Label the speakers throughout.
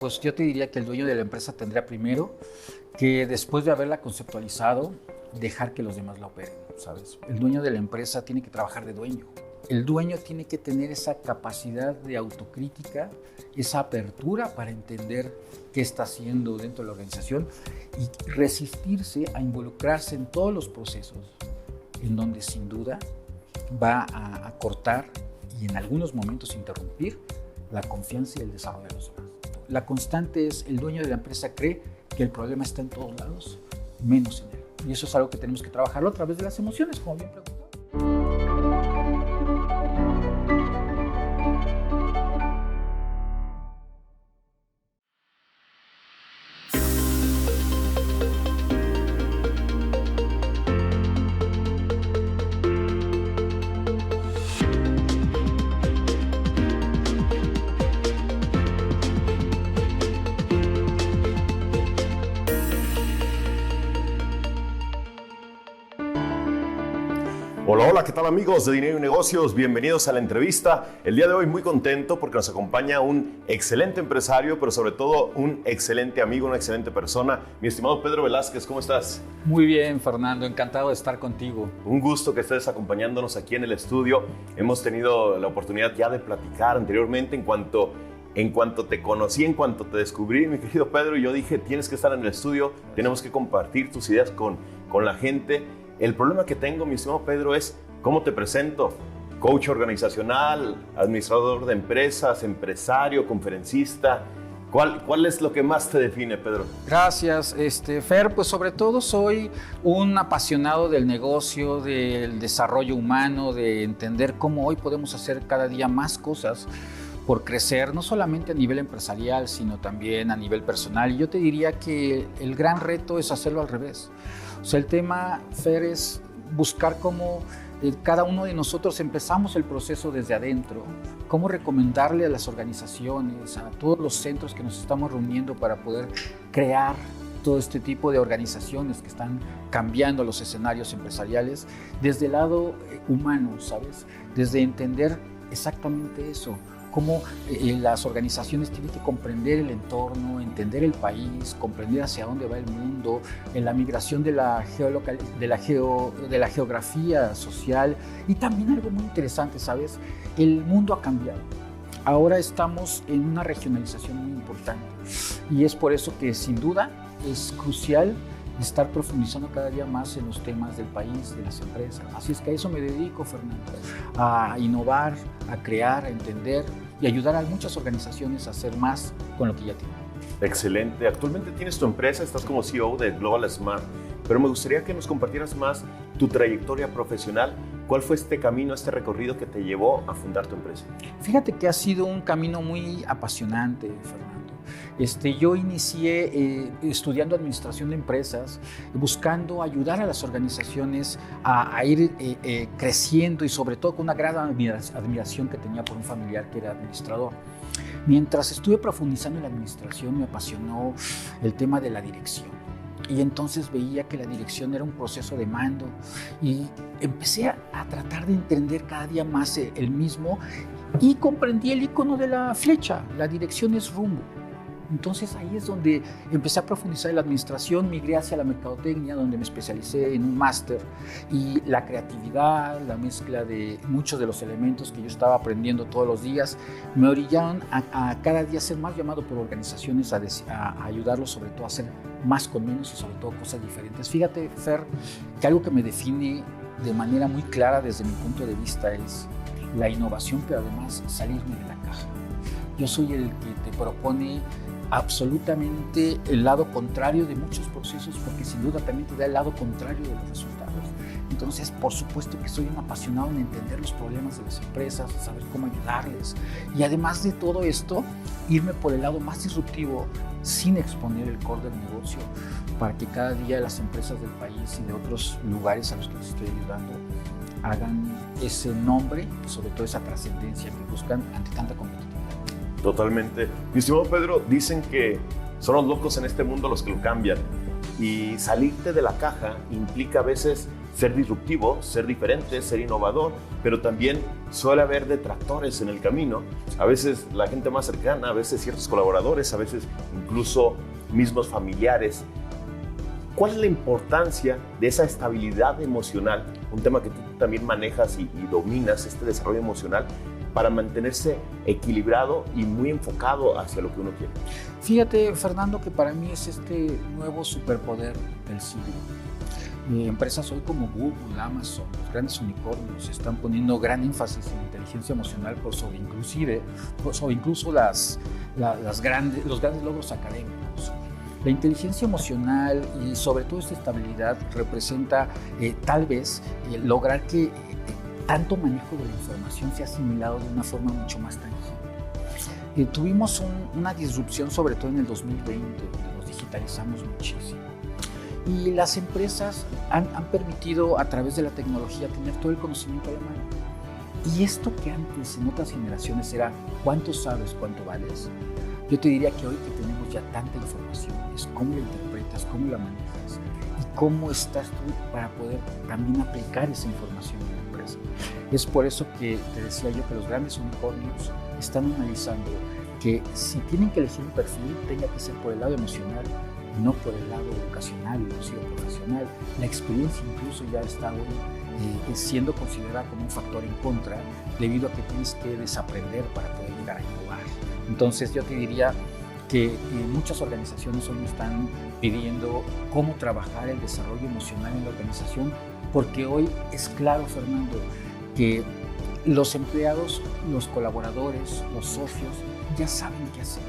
Speaker 1: Pues yo te diría que el dueño de la empresa tendría primero que, después de haberla conceptualizado, dejar que los demás la operen, ¿sabes? El dueño de la empresa tiene que trabajar de dueño. El dueño tiene que tener esa capacidad de autocrítica, esa apertura para entender qué está haciendo dentro de la organización y resistirse a involucrarse en todos los procesos en donde sin duda va a cortar y en algunos momentos interrumpir la confianza y el desarrollo de los demás. La constante es: el dueño de la empresa cree que el problema está en todos lados, menos en él. Y eso es algo que tenemos que trabajarlo a través de las emociones, como bien preguntado.
Speaker 2: Hola, hola, ¿qué tal amigos de Dinero y Negocios? Bienvenidos a la entrevista. El día de hoy muy contento porque nos acompaña un excelente empresario, pero sobre todo un excelente amigo, una excelente persona. Mi estimado Pedro Velázquez, ¿cómo estás?
Speaker 1: Muy bien, Fernando, encantado de estar contigo.
Speaker 2: Un gusto que estés acompañándonos aquí en el estudio. Hemos tenido la oportunidad ya de platicar anteriormente en cuanto te conocí, en cuanto te descubrí, mi querido Pedro, y yo dije, tienes que estar en el estudio, tenemos que compartir tus ideas con la gente. El problema que tengo, mi estimado Pedro, es cómo te presento. Coach organizacional, administrador de empresas, empresario, conferencista. ¿Cuál es lo que más te define, Pedro?
Speaker 1: Gracias, Fer. Pues sobre todo soy un apasionado del negocio, del desarrollo humano, de entender cómo hoy podemos hacer cada día más cosas por crecer, no solamente a nivel empresarial, sino también a nivel personal. Y yo te diría que el gran reto es hacerlo al revés. O sea, el tema, Fer, es buscar cómo cada uno de nosotros empezamos el proceso desde adentro, cómo recomendarle a las organizaciones, a todos los centros que nos estamos reuniendo para poder crear todo este tipo de organizaciones que están cambiando los escenarios empresariales desde el lado humano, ¿sabes? Desde entender exactamente eso. Cómo las organizaciones tienen que comprender el entorno, entender el país, comprender hacia dónde va el mundo, en la migración de la geografía social. Y también algo muy interesante, ¿sabes? El mundo ha cambiado. Ahora estamos en una regionalización muy importante y es por eso que sin duda es crucial estar profundizando cada día más en los temas del país, de las empresas. Así es que a eso me dedico, Fernando, a innovar, a crear, a entender y ayudar a muchas organizaciones a hacer más con lo que ya tienen.
Speaker 2: Excelente. Actualmente tienes tu empresa, estás como CEO de Global Smart, pero me gustaría que nos compartieras más tu trayectoria profesional. ¿Cuál fue este camino, este recorrido que te llevó a fundar tu empresa?
Speaker 1: Fíjate que ha sido un camino muy apasionante, Fernando. Yo inicié estudiando administración de empresas, buscando ayudar a las organizaciones a ir creciendo y sobre todo con una gran admiración que tenía por un familiar que era administrador. Mientras estuve profundizando en la administración, me apasionó el tema de la dirección. Y entonces veía que la dirección era un proceso de mando y empecé a tratar de entender cada día más el mismo y comprendí el icono de la flecha. La dirección es rumbo. Entonces ahí es donde empecé a profundizar en la administración, migré hacia la mercadotecnia, donde me especialicé en un máster, y la creatividad, la mezcla de muchos de los elementos que yo estaba aprendiendo todos los días, me orillaron a cada día ser más llamado por organizaciones a ayudarlos sobre todo a hacer más con menos y sobre todo cosas diferentes. Fíjate, Fer, que algo que me define de manera muy clara desde mi punto de vista es la innovación, pero además salirme de la caja. Yo soy el que te propone absolutamente el lado contrario de muchos procesos, porque sin duda también te da el lado contrario de los resultados. Entonces, por supuesto que soy un apasionado en entender los problemas de las empresas, saber cómo ayudarles y además de todo esto, irme por el lado más disruptivo sin exponer el core del negocio, para que cada día las empresas del país y de otros lugares a los que les estoy ayudando hagan ese nombre y sobre todo esa trascendencia que buscan ante tanta competitividad.
Speaker 2: Totalmente. Mi estimado Pedro, dicen que son los locos en este mundo los que lo cambian. Y salirte de la caja implica a veces ser disruptivo, ser diferente, ser innovador, pero también suele haber detractores en el camino. A veces la gente más cercana, a veces ciertos colaboradores, a veces incluso mismos familiares. ¿Cuál es la importancia de esa estabilidad emocional? Un tema que tú también manejas y dominas, este desarrollo emocional, para mantenerse equilibrado y muy enfocado hacia lo que uno quiere.
Speaker 1: Fíjate, Fernando, que para mí es este nuevo superpoder del siglo. Empresas hoy como Google, Amazon, los grandes unicornios están poniendo gran énfasis en inteligencia emocional por sobre incluso los grandes logros académicos. La inteligencia emocional y sobre todo esta estabilidad representa tal vez lograr que tanto manejo de la información sea asimilado de una forma mucho más tangible. Tuvimos una disrupción sobre todo en el 2020, donde nos digitalizamos muchísimo. Y las empresas han permitido a través de la tecnología tener todo el conocimiento a la mano. Y esto que antes en otras generaciones era cuánto sabes, cuánto vales, yo te diría que hoy que tenemos ya tanta información es cómo la interpretas, cómo la manejas y cómo estás tú para poder también aplicar esa información en la empresa. Es por eso que te decía yo que los grandes unicornios están analizando que si tienen que elegir un perfil tenga que ser por el lado emocional, no por el lado educacional, inclusive profesional. La experiencia incluso ya está hoy siendo considerada como un factor en contra, debido a que tienes que desaprender para poder llegar a innovar. Entonces yo te diría que muchas organizaciones hoy están pidiendo cómo trabajar el desarrollo emocional en la organización, porque hoy es claro, Fernando, que los empleados, los colaboradores, los socios ya saben qué hacer.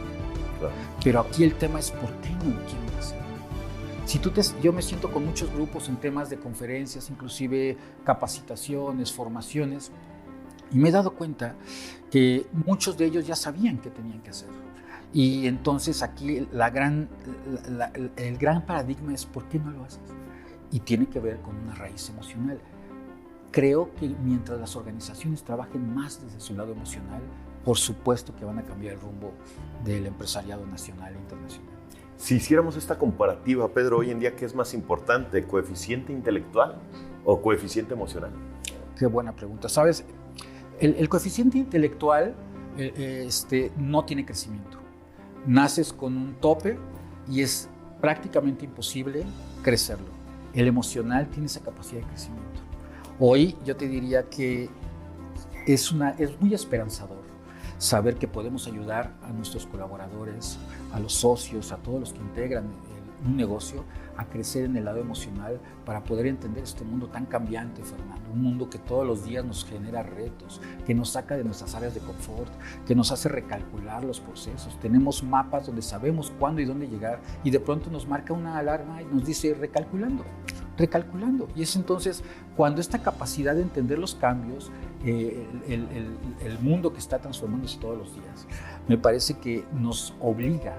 Speaker 1: Claro. Pero aquí el tema es ¿por qué no lo quieren hacer? Yo me siento con muchos grupos en temas de conferencias, inclusive capacitaciones, formaciones, y me he dado cuenta que muchos de ellos ya sabían qué tenían que hacer. Y entonces aquí el gran paradigma es ¿por qué no lo haces? Y tiene que ver con una raíz emocional. Creo que mientras las organizaciones trabajen más desde su lado emocional, por supuesto que van a cambiar el rumbo del empresariado nacional e internacional.
Speaker 2: Si hiciéramos esta comparativa, Pedro, hoy en día, ¿qué es más importante, coeficiente intelectual o coeficiente emocional?
Speaker 1: Qué buena pregunta. ¿Sabes? El coeficiente intelectual no tiene crecimiento. Naces con un tope y es prácticamente imposible crecerlo. El emocional tiene esa capacidad de crecimiento. Hoy yo te diría que es muy esperanzador saber que podemos ayudar a nuestros colaboradores, a los socios, a todos los que integran un negocio, a crecer en el lado emocional para poder entender este mundo tan cambiante, Fernando. Un mundo que todos los días nos genera retos, que nos saca de nuestras áreas de confort, que nos hace recalcular los procesos. Tenemos mapas donde sabemos cuándo y dónde llegar y de pronto nos marca una alarma y nos dice recalculando. Y es entonces cuando esta capacidad de entender los cambios, el mundo que está transformándose todos los días, me parece que nos obliga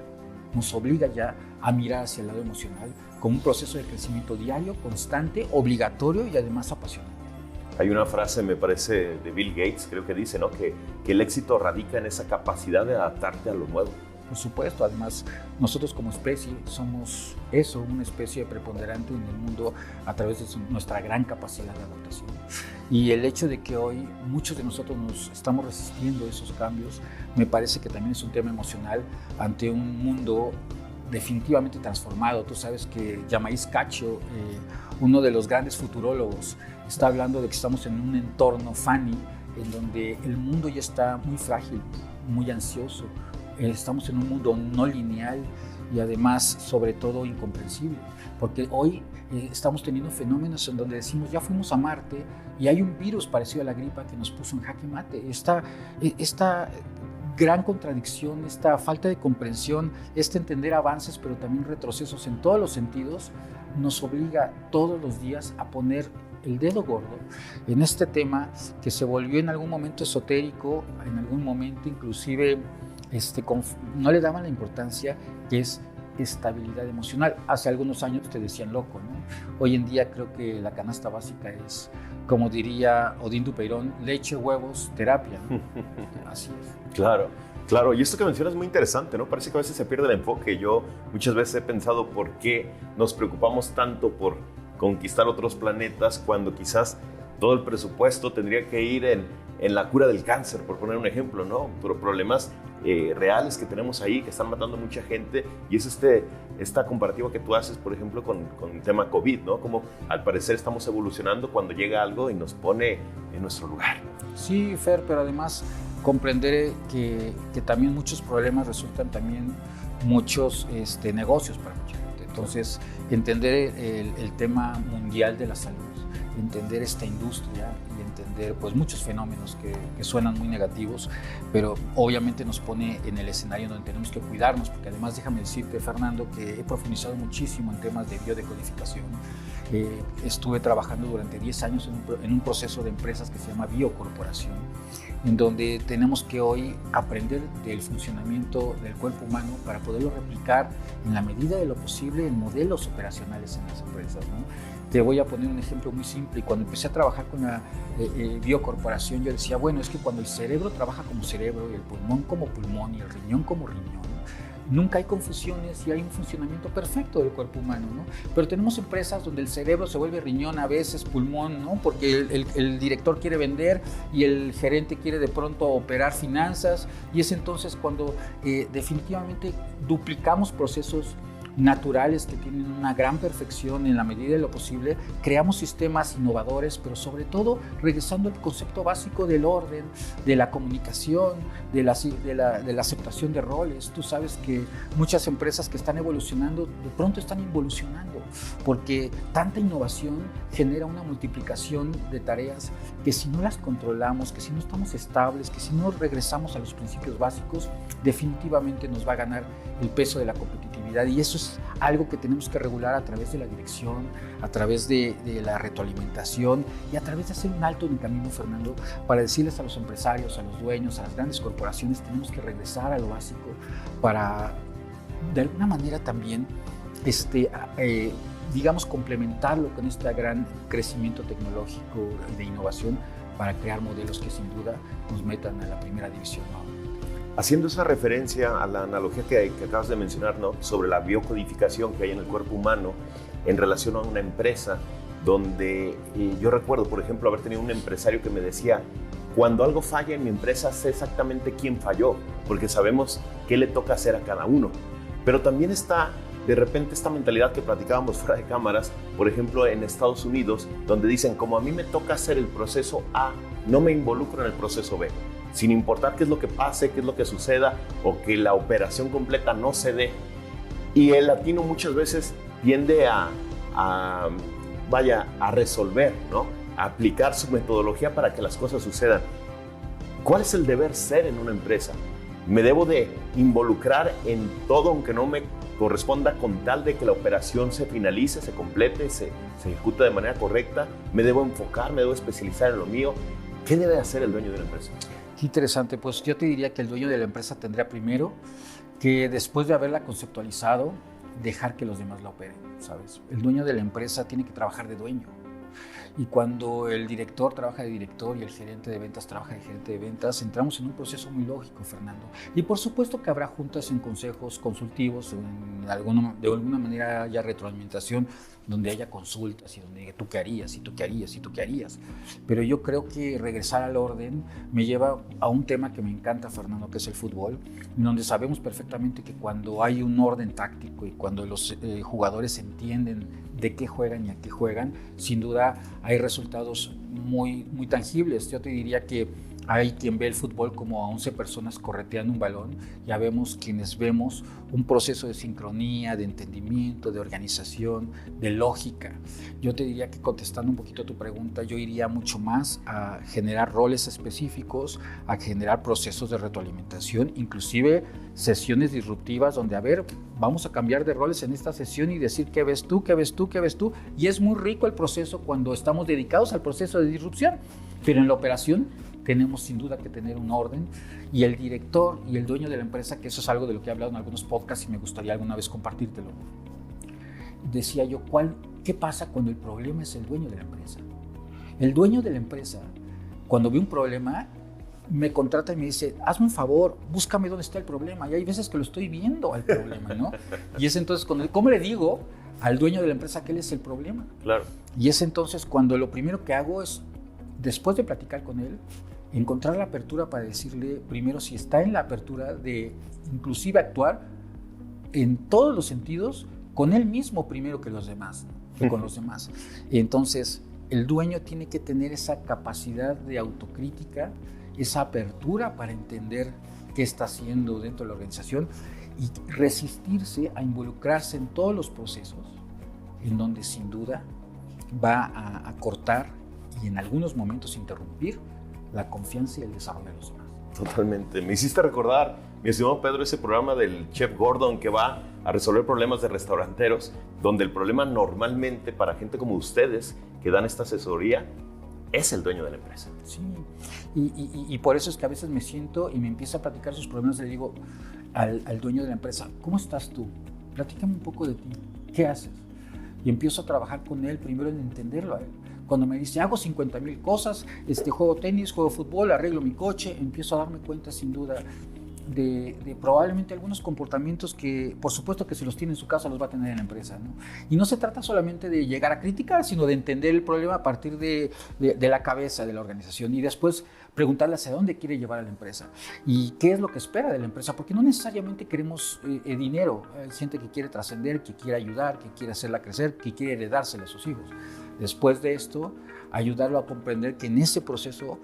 Speaker 1: ya a mirar hacia el lado emocional como un proceso de crecimiento diario, constante, obligatorio y además apasionante.
Speaker 2: Hay una frase, me parece, de Bill Gates, creo que dice, ¿no? que el éxito radica en esa capacidad de adaptarte a lo nuevo.
Speaker 1: Por supuesto, además nosotros como especie somos eso, una especie preponderante en el mundo a través de nuestra gran capacidad de adaptación. Y el hecho de que hoy muchos de nosotros nos estamos resistiendo a esos cambios, me parece que también es un tema emocional ante un mundo definitivamente transformado. Tú sabes que Yamais Cacho, uno de los grandes futurólogos, está hablando de que estamos en un entorno funny, en donde el mundo ya está muy frágil, muy ansioso. Estamos en un mundo no lineal y además, sobre todo, incomprensible, porque hoy estamos teniendo fenómenos en donde decimos ya fuimos a Marte y hay un virus parecido a la gripa que nos puso en jaque mate. Esta gran contradicción, esta falta de comprensión, entender avances pero también retrocesos en todos los sentidos, nos obliga todos los días a poner el dedo gordo en este tema que se volvió en algún momento esotérico, en algún momento inclusive no le daban la importancia que es estabilidad emocional. Hace algunos años te decían loco, ¿no? Hoy en día creo que la canasta básica es, como diría Odín Dupeirón, leche, huevos, terapia, ¿no? Así es.
Speaker 2: Claro. Claro, y esto que mencionas es muy interesante, ¿no? Parece que a veces se pierde el enfoque. Yo muchas veces he pensado por qué nos preocupamos tanto por conquistar otros planetas cuando quizás todo el presupuesto tendría que ir en la cura del cáncer, por poner un ejemplo, ¿no? Problemas reales que tenemos ahí, que están matando a mucha gente, y es esta comparativa que tú haces, por ejemplo, con el tema COVID, ¿no? Como al parecer estamos evolucionando cuando llega algo y nos pone en nuestro lugar.
Speaker 1: Sí, Fer, pero además comprender que también muchos problemas resultan también muchos negocios para mucha gente. Entonces, entender el tema mundial de la salud, entender esta industria y entender pues muchos fenómenos que suenan muy negativos, pero obviamente nos pone en el escenario donde tenemos que cuidarnos, porque además déjame decirte, Fernando, que he profundizado muchísimo en temas de biodecodificación. Estuve trabajando durante 10 años en un proceso de empresas que se llama biocorporación, en donde tenemos que hoy aprender del funcionamiento del cuerpo humano para poderlo replicar en la medida de lo posible en modelos operacionales en las empresas, ¿no? Te voy a poner un ejemplo muy simple. Y cuando empecé a trabajar con la biocorporación, yo decía, bueno, es que cuando el cerebro trabaja como cerebro y el pulmón como pulmón y el riñón como riñón, nunca hay confusiones y hay un funcionamiento perfecto del cuerpo humano, ¿no? Pero tenemos empresas donde el cerebro se vuelve riñón, a veces pulmón, ¿no? Porque el director quiere vender y el gerente quiere de pronto operar finanzas, y es entonces cuando definitivamente duplicamos procesos naturales que tienen una gran perfección en la medida de lo posible, creamos sistemas innovadores, pero sobre todo regresando al concepto básico del orden, de la comunicación, de la aceptación de roles. Tú sabes que muchas empresas que están evolucionando, de pronto están involucionando, porque tanta innovación genera una multiplicación de tareas que si no las controlamos, que si no estamos estables, que si no regresamos a los principios básicos, definitivamente nos va a ganar el peso de la competitividad, y eso es algo que tenemos que regular a través de la dirección, a través de la retroalimentación y a través de hacer un alto en el camino, Fernando, para decirles a los empresarios, a los dueños, a las grandes corporaciones, tenemos que regresar a lo básico para, de alguna manera también, digamos, complementarlo con este gran crecimiento tecnológico y de innovación para crear modelos que sin duda nos metan a la primera división, ¿no?
Speaker 2: Haciendo esa referencia a la analogía que acabas de mencionar, ¿no? Sobre la biocodificación que hay en el cuerpo humano en relación a una empresa, donde yo recuerdo, por ejemplo, haber tenido un empresario que me decía, cuando algo falla en mi empresa sé exactamente quién falló, porque sabemos qué le toca hacer a cada uno. Pero también está de repente esta mentalidad que platicábamos fuera de cámaras, por ejemplo en Estados Unidos, donde dicen, como a mí me toca hacer el proceso A, no me involucro en el proceso B, sin importar qué es lo que pase, qué es lo que suceda o que la operación completa no se dé. Y el latino muchas veces tiende a resolver, ¿no? A aplicar su metodología para que las cosas sucedan. ¿Cuál es el deber ser en una empresa? ¿Me debo de involucrar en todo aunque no me corresponda con tal de que la operación se finalice, se complete, se ejecute de manera correcta? ¿Me debo enfocar, me debo especializar en lo mío? ¿Qué debe hacer el dueño de una empresa?
Speaker 1: Qué interesante, pues yo te diría que el dueño de la empresa tendría primero que, después de haberla conceptualizado, dejar que los demás la operen, ¿sabes? El dueño de la empresa tiene que trabajar de dueño. Y cuando el director trabaja de director y el gerente de ventas trabaja de gerente de ventas, entramos en un proceso muy lógico, Fernando. Y por supuesto que habrá juntas en consejos consultivos, de alguna manera haya retroalimentación, donde haya consultas y donde diga tú qué harías, y tú qué harías, y tú qué harías. Pero yo creo que regresar al orden me lleva a un tema que me encanta, Fernando, que es el fútbol, donde sabemos perfectamente que cuando hay un orden táctico y cuando los jugadores entienden de qué juegan y a qué juegan, sin duda hay resultados muy, muy tangibles. Yo te diría que hay quien ve el fútbol como a 11 personas correteando un balón, ya vemos quienes vemos un proceso de sincronía, de entendimiento, de organización, de lógica. Yo te diría que, contestando un poquito a tu pregunta, yo iría mucho más a generar roles específicos, a generar procesos de retroalimentación, inclusive sesiones disruptivas donde, a ver, vamos a cambiar de roles en esta sesión y decir qué ves tú, qué ves tú, qué ves tú. Y es muy rico el proceso cuando estamos dedicados al proceso de disrupción, pero en la operación tenemos sin duda que tener un orden, y el director y el dueño de la empresa, que eso es algo de lo que he hablado en algunos podcasts y me gustaría alguna vez compartírtelo. Decía yo, ¿qué pasa cuando el problema es el dueño de la empresa? El dueño de la empresa, cuando ve un problema, me contrata y me dice, hazme un favor, búscame dónde está el problema. Y hay veces que lo estoy viendo al problema, ¿no? Y es entonces, ¿cómo le digo al dueño de la empresa que él es el problema?
Speaker 2: Claro.
Speaker 1: Y es entonces cuando lo primero que hago es, después de platicar con él, encontrar la apertura para decirle, primero, si está en la apertura de inclusive actuar en todos los sentidos, con él mismo primero que los demás, que con los demás. Y entonces, el dueño tiene que tener esa capacidad de autocrítica, esa apertura para entender qué está haciendo dentro de la organización y resistirse a involucrarse en todos los procesos en donde sin duda va a cortar y en algunos momentos interrumpir la confianza y el desarrollo de los demás.
Speaker 2: Totalmente. Me hiciste recordar, mi estimado Pedro, ese programa del Chef Gordon que va a resolver problemas de restauranteros, donde el problema normalmente para gente como ustedes que dan esta asesoría es el dueño de la empresa.
Speaker 1: Sí, y por eso es que a veces me siento y me empieza a platicar sus problemas. Le digo al dueño de la empresa, ¿cómo estás tú? Platícame un poco de ti, ¿qué haces? Y empiezo a trabajar con él primero en entenderlo a él. Cuando me dice, hago 50,000 cosas, juego tenis, juego fútbol, arreglo mi coche, empiezo a darme cuenta sin duda de probablemente algunos comportamientos que, por supuesto que si los tiene en su casa, los va a tener en la empresa, ¿no? Y no se trata solamente de llegar a criticar, sino de entender el problema a partir de la cabeza de la organización y después preguntarle hacia dónde quiere llevar a la empresa y qué es lo que espera de la empresa, porque no necesariamente queremos dinero. Hay gente que quiere trascender, que quiere ayudar, que quiere hacerla crecer, que quiere heredársela a sus hijos. Después de esto, ayudarlo a comprender que en ese proceso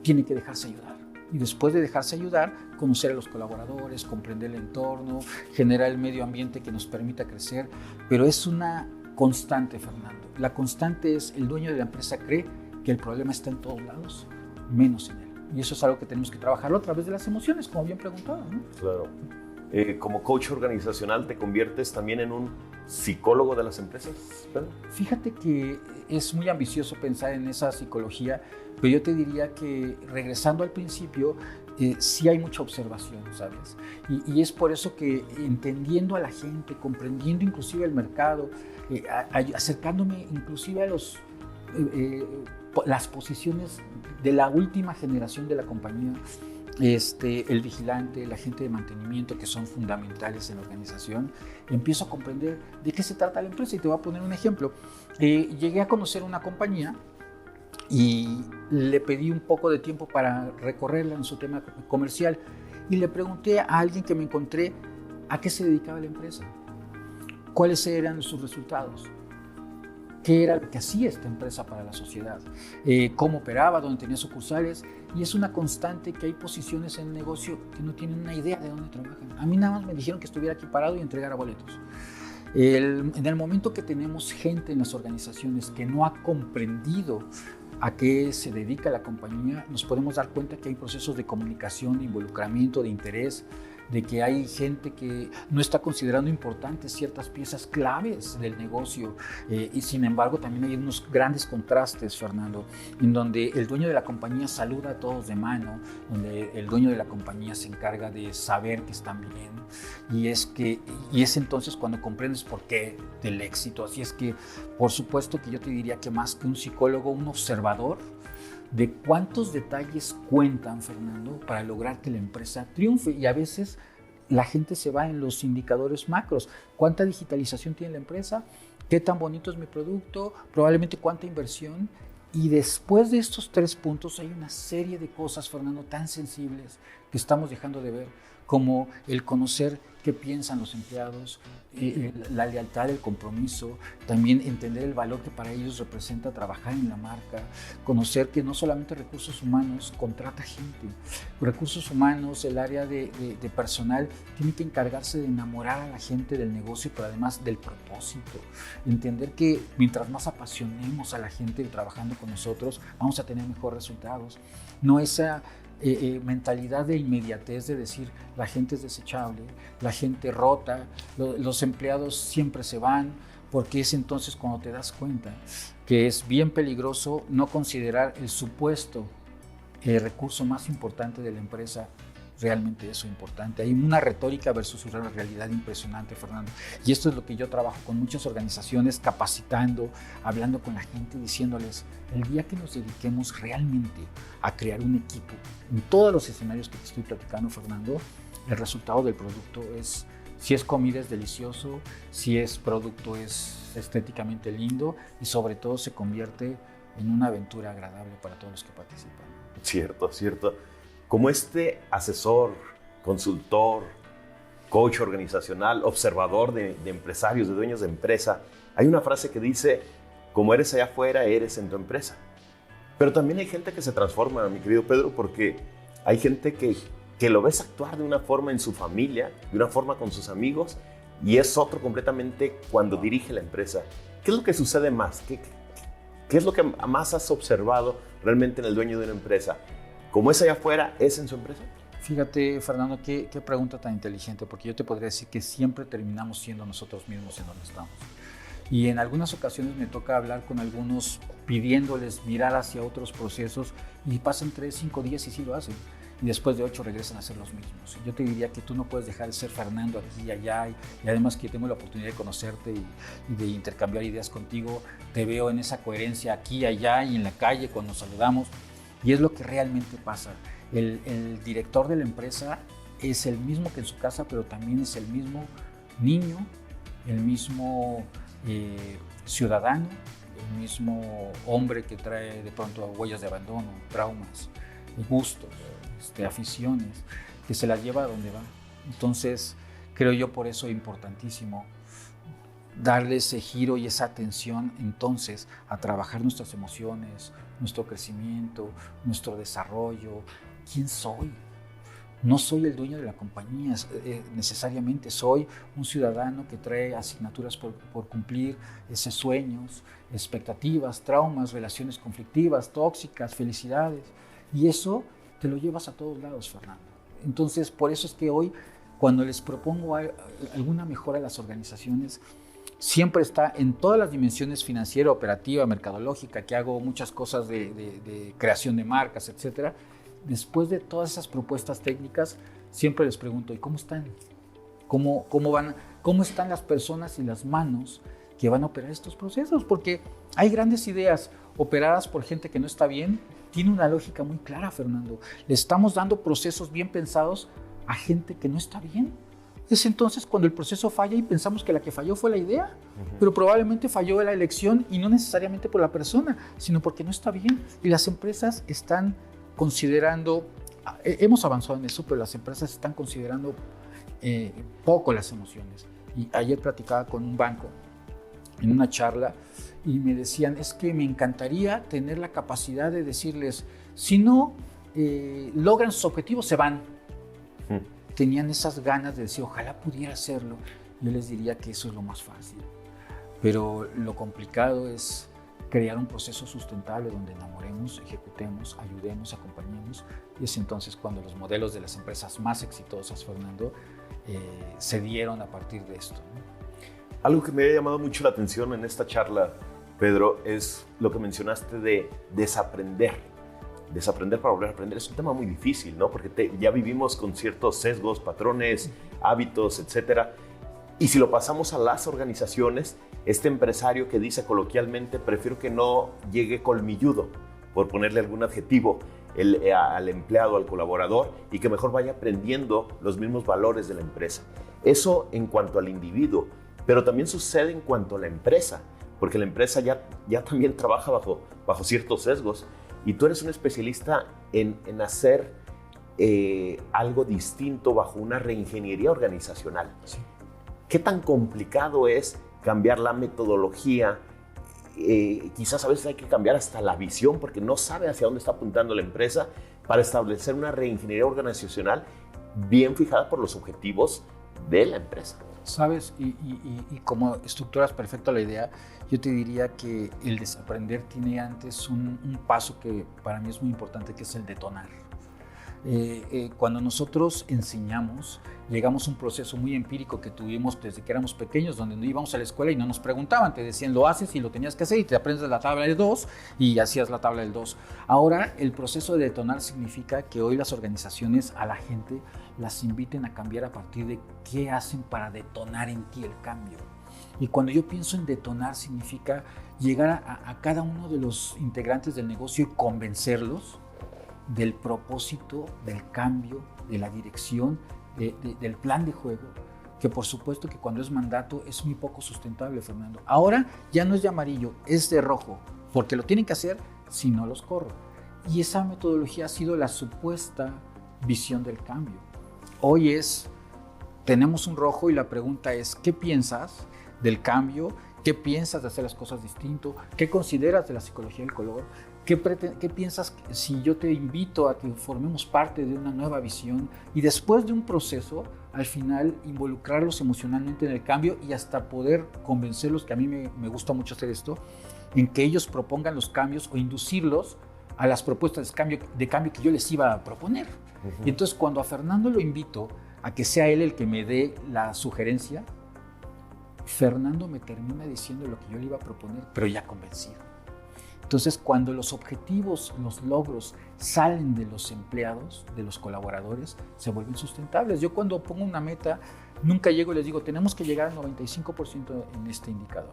Speaker 1: tiene que dejarse ayudar. Y después de dejarse ayudar, conocer a los colaboradores, comprender el entorno, generar el medio ambiente que nos permita crecer. Pero es una constante, Fernando. La constante es el dueño de la empresa cree que el problema está en todos lados, menos en él. Y eso es algo que tenemos que trabajarlo a través de las emociones, como bien preguntaba, ¿no?
Speaker 2: Claro. Como coach organizacional, ¿te conviertes también en un psicólogo de las empresas, Pedro?
Speaker 1: Fíjate que es muy ambicioso pensar en esa psicología, pero yo te diría que regresando al principio, sí hay mucha observación, ¿sabes? Y es por eso que entendiendo a la gente, comprendiendo inclusive el mercado, acercándome inclusive a las posiciones de la última generación de la compañía, el vigilante, la gente de mantenimiento, que son fundamentales en la organización, empiezo a comprender de qué se trata la empresa. Y te voy a poner un ejemplo. Llegué a conocer una compañía y le pedí un poco de tiempo para recorrerla en su tema comercial y le pregunté a alguien que me encontré a qué se dedicaba la empresa, cuáles eran sus resultados, qué era lo que hacía esta empresa para la sociedad, cómo operaba, dónde tenía sucursales. Y es una constante que hay posiciones en el negocio que no tienen una idea de dónde trabajan. A mí nada más me dijeron que estuviera aquí parado y entregara boletos. En el momento que tenemos gente en las organizaciones que no ha comprendido a qué se dedica la compañía, nos podemos dar cuenta que hay procesos de comunicación, de involucramiento, de interés, de que hay gente que no está considerando importantes ciertas piezas claves del negocio. Y sin embargo también hay unos grandes contrastes, Fernando, en donde el dueño de la compañía saluda a todos de mano, donde el dueño de la compañía se encarga de saber que están bien, y es entonces cuando comprendes por qué del éxito. Así es que por supuesto que yo te diría que más que un psicólogo, un observador de cuántos detalles cuentan, Fernando, para lograr que la empresa triunfe. Y a veces la gente se va en los indicadores macros. ¿Cuánta digitalización tiene la empresa? ¿Qué tan bonito es mi producto? Probablemente cuánta inversión. Y después de estos 3 puntos hay una serie de cosas, Fernando, tan sensibles que estamos dejando de ver, como el conocer qué piensan los empleados, la lealtad, el compromiso, también entender el valor que para ellos representa trabajar en la marca, conocer que no solamente recursos humanos contrata gente, recursos humanos, el área de personal tiene que encargarse de enamorar a la gente del negocio, pero además del propósito, entender que mientras más apasionemos a la gente trabajando con nosotros, vamos a tener mejores resultados. No esa mentalidad de inmediatez de decir la gente es desechable, la gente rota, los empleados siempre se van, porque es entonces cuando te das cuenta que es bien peligroso no considerar el supuesto recurso más importante de la empresa, realmente eso importante. Hay una retórica versus una realidad impresionante, Fernando. Y esto es lo que yo trabajo con muchas organizaciones, capacitando, hablando con la gente, diciéndoles, el día que nos dediquemos realmente a crear un equipo, en todos los escenarios que te estoy platicando, Fernando, el resultado del producto es, si es comida es delicioso, si es producto es estéticamente lindo y sobre todo se convierte en una aventura agradable para todos los que participan.
Speaker 2: Cierto, cierto. Como este asesor, consultor, coach organizacional, observador de empresarios, de dueños de empresa, hay una frase que dice, como eres allá afuera, eres en tu empresa. Pero también hay gente que se transforma, mi querido Pedro, porque hay gente que lo ves actuar de una forma en su familia, de una forma con sus amigos, y es otro completamente cuando dirige la empresa. ¿Qué es lo que sucede más? ¿Qué es lo que más has observado realmente en el dueño de una empresa? ¿Cómo es allá afuera, es en su empresa?
Speaker 1: Fíjate, Fernando, qué pregunta tan inteligente, porque yo te podría decir que siempre terminamos siendo nosotros mismos en donde estamos. Y en algunas ocasiones me toca hablar con algunos pidiéndoles mirar hacia otros procesos y pasan 3, 5 días y sí lo hacen. Y después de 8 regresan a ser los mismos. Yo te diría que tú no puedes dejar de ser Fernando aquí y allá, y además que tengo la oportunidad de conocerte y de intercambiar ideas contigo. Te veo en esa coherencia aquí, allá y en la calle cuando nos saludamos, y es lo que realmente pasa. El director de la empresa es el mismo que en su casa, pero también es el mismo niño, el mismo ciudadano, el mismo hombre que trae de pronto huellas de abandono, traumas, gustos, aficiones, que se las lleva a donde va. Entonces, creo yo por eso es importantísimo darle ese giro y esa atención entonces a trabajar nuestras emociones, nuestro crecimiento, nuestro desarrollo. ¿Quién soy? No soy el dueño de la compañía necesariamente, soy un ciudadano que trae asignaturas por cumplir, sueños, expectativas, traumas, relaciones conflictivas, tóxicas, felicidades, y eso te lo llevas a todos lados, Fernando. Entonces, por eso es que hoy, cuando les propongo alguna mejora a las organizaciones, siempre está en todas las dimensiones financiera, operativa, mercadológica, que hago muchas cosas de creación de marcas, etcétera. Después de todas esas propuestas técnicas, siempre les pregunto, ¿y cómo están? ¿Cómo van? ¿Cómo están las personas y las manos que van a operar estos procesos? Porque hay grandes ideas operadas por gente que no está bien. Tiene una lógica muy clara, Fernando. Le estamos dando procesos bien pensados a gente que no está bien. Es entonces cuando el proceso falla y pensamos que la que falló fue la idea, pero probablemente falló la elección y no necesariamente por la persona, sino porque no está bien. Y las empresas están considerando, hemos avanzado en eso, pero las empresas están considerando poco las emociones. Y ayer platicaba con un banco en una charla y me decían, es que me encantaría tener la capacidad de decirles, si no logran sus objetivos, se van. Tenían esas ganas de decir, ojalá pudiera hacerlo. Yo les diría que eso es lo más fácil. Pero lo complicado es crear un proceso sustentable donde enamoremos, ejecutemos, ayudemos, acompañemos. Y es entonces cuando los modelos de las empresas más exitosas, Fernando, se dieron a partir de esto, ¿no?
Speaker 2: Algo que me ha llamado mucho la atención en esta charla, Pedro, es lo que mencionaste de desaprender. Desaprender para volver a aprender es un tema muy difícil, ¿no? Porque ya vivimos con ciertos sesgos, patrones, hábitos, etcétera. Y si lo pasamos a las organizaciones, este empresario que dice coloquialmente, prefiero que no llegue colmilludo, por ponerle algún adjetivo, al empleado, al colaborador, y que mejor vaya aprendiendo los mismos valores de la empresa. Eso en cuanto al individuo, pero también sucede en cuanto a la empresa, porque la empresa ya también trabaja bajo ciertos sesgos, y tú eres un especialista en hacer algo distinto bajo una reingeniería organizacional.
Speaker 1: Sí.
Speaker 2: ¿Qué tan complicado es cambiar la metodología? Quizás a veces hay que cambiar hasta la visión porque no sabe hacia dónde está apuntando la empresa para establecer una reingeniería organizacional bien fijada por los objetivos de la empresa.
Speaker 1: Sabes, y como estructuras perfecto la idea, yo te diría que el desaprender tiene antes un paso que para mí es muy importante, que es el detonar. Cuando nosotros enseñamos, llegamos a un proceso muy empírico que tuvimos desde que éramos pequeños, donde no íbamos a la escuela y no nos preguntaban, te decían lo haces y lo tenías que hacer y te aprendes la tabla del 2 y hacías la tabla del 2. Ahora el proceso de detonar significa que hoy las organizaciones a la gente las inviten a cambiar a partir de qué hacen para detonar en ti el cambio. Y cuando yo pienso en detonar significa llegar a cada uno de los integrantes del negocio y convencerlos del propósito, del cambio, de la dirección, del plan de juego, que por supuesto que cuando es mandato es muy poco sustentable, Fernando. Ahora ya no es de amarillo, es de rojo, porque lo tienen que hacer si no los corro. Y esa metodología ha sido la supuesta visión del cambio. Hoy tenemos un rojo y la pregunta es, ¿qué piensas del cambio? ¿Qué piensas de hacer las cosas distinto? ¿Qué consideras de la psicología del color? ¿Qué piensas si yo te invito a que formemos parte de una nueva visión y después de un proceso, al final involucrarlos emocionalmente en el cambio y hasta poder convencerlos, que a mí me gusta mucho hacer esto, en que ellos propongan los cambios o inducirlos a las propuestas de cambio que yo les iba a proponer? Uh-huh. Y entonces cuando a Fernando lo invito a que sea él el que me dé la sugerencia, Fernando me termina diciendo lo que yo le iba a proponer, pero ya convencido. Entonces, cuando los objetivos, los logros salen de los empleados, de los colaboradores, se vuelven sustentables. Yo cuando pongo una meta, nunca llego y les digo, tenemos que llegar al 95% en este indicador.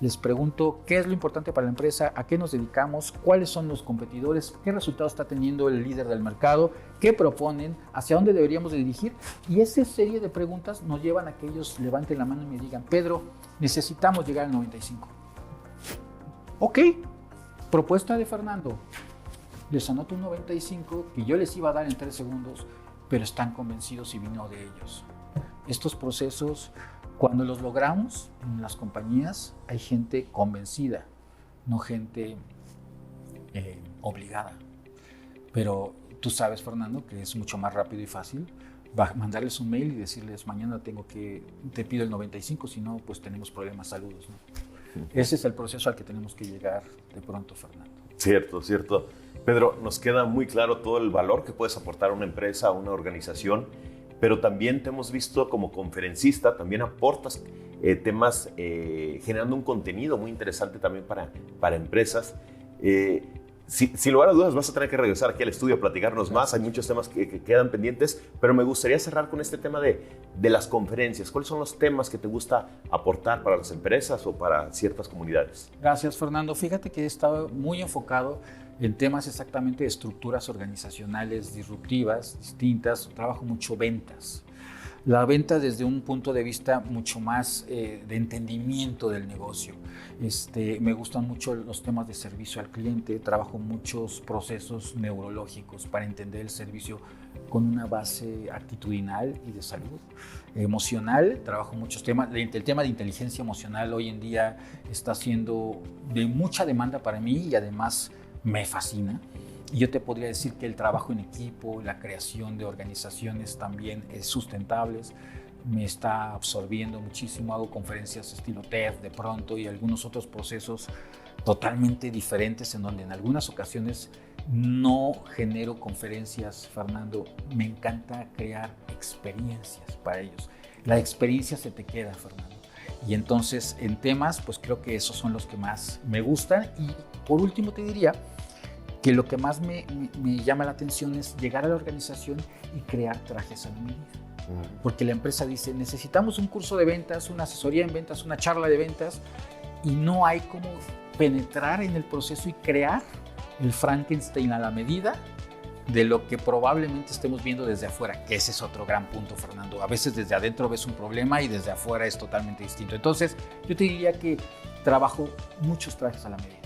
Speaker 1: Les pregunto, ¿qué es lo importante para la empresa? ¿A qué nos dedicamos? ¿Cuáles son los competidores? ¿Qué resultados está teniendo el líder del mercado? ¿Qué proponen? ¿Hacia dónde deberíamos de dirigir? Y esa serie de preguntas nos llevan a que ellos levanten la mano y me digan, Pedro, necesitamos llegar al 95%. Ok. Propuesta de Fernando, les anoto un 95 que yo les iba a dar en 3 segundos, pero están convencidos y vino de ellos. Estos procesos, cuando los logramos en las compañías, hay gente convencida, no gente obligada. Pero tú sabes, Fernando, que es mucho más rápido y fácil mandarles un mail y decirles, mañana te pido el 95, si no, pues tenemos problemas, saludos, ¿no? Ese es el proceso al que tenemos que llegar de pronto, Fernando.
Speaker 2: Cierto, cierto. Pedro, nos queda muy claro todo el valor que puedes aportar a una empresa, a una organización, pero también te hemos visto como conferencista, también aportas temas generando un contenido muy interesante también para empresas. Sin lugar a dudas vas a tener que regresar aquí al estudio a platicarnos más. Hay muchos temas que quedan pendientes, pero me gustaría cerrar con este tema de las conferencias. ¿Cuáles son los temas que te gusta aportar para las empresas o para ciertas comunidades?
Speaker 1: Gracias, Fernando. Fíjate que he estado muy enfocado en temas exactamente de estructuras organizacionales disruptivas, distintas. Trabajo mucho ventas. La venta desde un punto de vista mucho más de entendimiento del negocio. Me gustan mucho los temas de servicio al cliente, trabajo muchos procesos neurológicos para entender el servicio con una base actitudinal y de salud. Emocional, trabajo muchos temas. El tema de inteligencia emocional hoy en día está siendo de mucha demanda para mí y además me fascina. Y yo te podría decir que el trabajo en equipo, la creación de organizaciones también sustentables, me está absorbiendo muchísimo. Hago conferencias estilo TED de pronto y algunos otros procesos totalmente diferentes en donde en algunas ocasiones no genero conferencias, Fernando. Me encanta crear experiencias para ellos. La experiencia se te queda, Fernando. Y entonces en temas, pues creo que esos son los que más me gustan. Y por último te diría que lo que más me llama la atención es llegar a la organización y crear trajes a la medida. Porque la empresa dice, necesitamos un curso de ventas, una asesoría en ventas, una charla de ventas, y no hay cómo penetrar en el proceso y crear el Frankenstein a la medida de lo que probablemente estemos viendo desde afuera, que ese es otro gran punto, Fernando. A veces desde adentro ves un problema y desde afuera es totalmente distinto. Entonces, yo te diría que trabajo muchos trajes a la medida.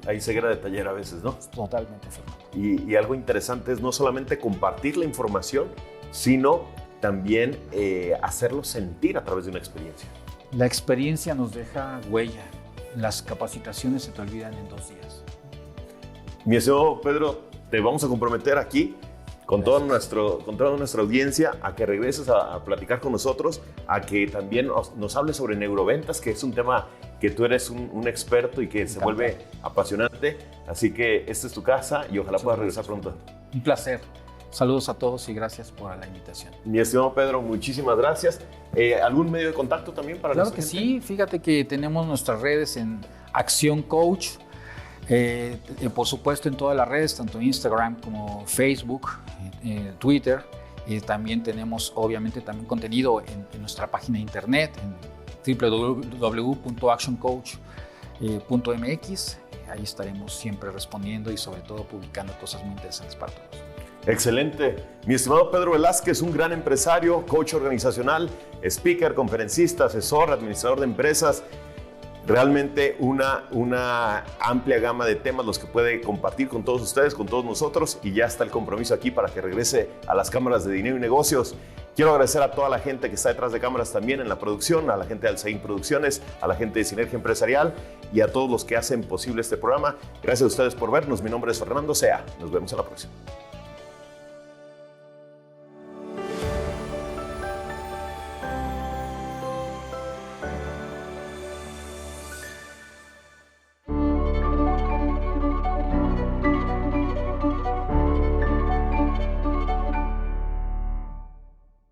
Speaker 2: Hay ceguera de taller a veces, ¿no?
Speaker 1: Totalmente, Fernando.
Speaker 2: Y algo interesante es no solamente compartir la información, sino también hacerlo sentir a través de una experiencia.
Speaker 1: La experiencia nos deja huella. Las capacitaciones se te olvidan en 2 días.
Speaker 2: Mi estimado Pedro, te vamos a comprometer aquí con toda nuestra audiencia a que regreses a platicar con nosotros, a que también nos hables sobre neuroventas, que es un tema que tú eres un experto y que se vuelve apasionante. Así que esta es tu casa y ojalá puedas regresar pronto.
Speaker 1: Un placer. Saludos a todos y gracias por la invitación.
Speaker 2: Mi estimado Pedro, muchísimas gracias. ¿Algún medio de contacto también para
Speaker 1: Claro
Speaker 2: nuestra
Speaker 1: que
Speaker 2: gente?
Speaker 1: sí, fíjate que tenemos nuestras redes en Acción Coach, por supuesto en todas las redes, tanto Instagram como Facebook, Twitter. También tenemos obviamente también contenido en nuestra página de internet, en www.actioncoach.mx. Ahí estaremos siempre respondiendo y sobre todo publicando cosas muy interesantes para todos.
Speaker 2: Excelente. Mi estimado Pedro Velázquez, un gran empresario, coach organizacional, speaker, conferencista, asesor, administrador de empresas. Realmente una amplia gama de temas los que puede compartir con todos ustedes, con todos nosotros, y ya está el compromiso aquí para que regrese a las cámaras de Dinero y Negocios. Quiero agradecer a toda la gente que está detrás de cámaras también en la producción, a la gente de Alcein Producciones, a la gente de Sinergia Empresarial y a todos los que hacen posible este programa. Gracias a ustedes por vernos. Mi nombre es Fernando Sea. Nos vemos en la próxima.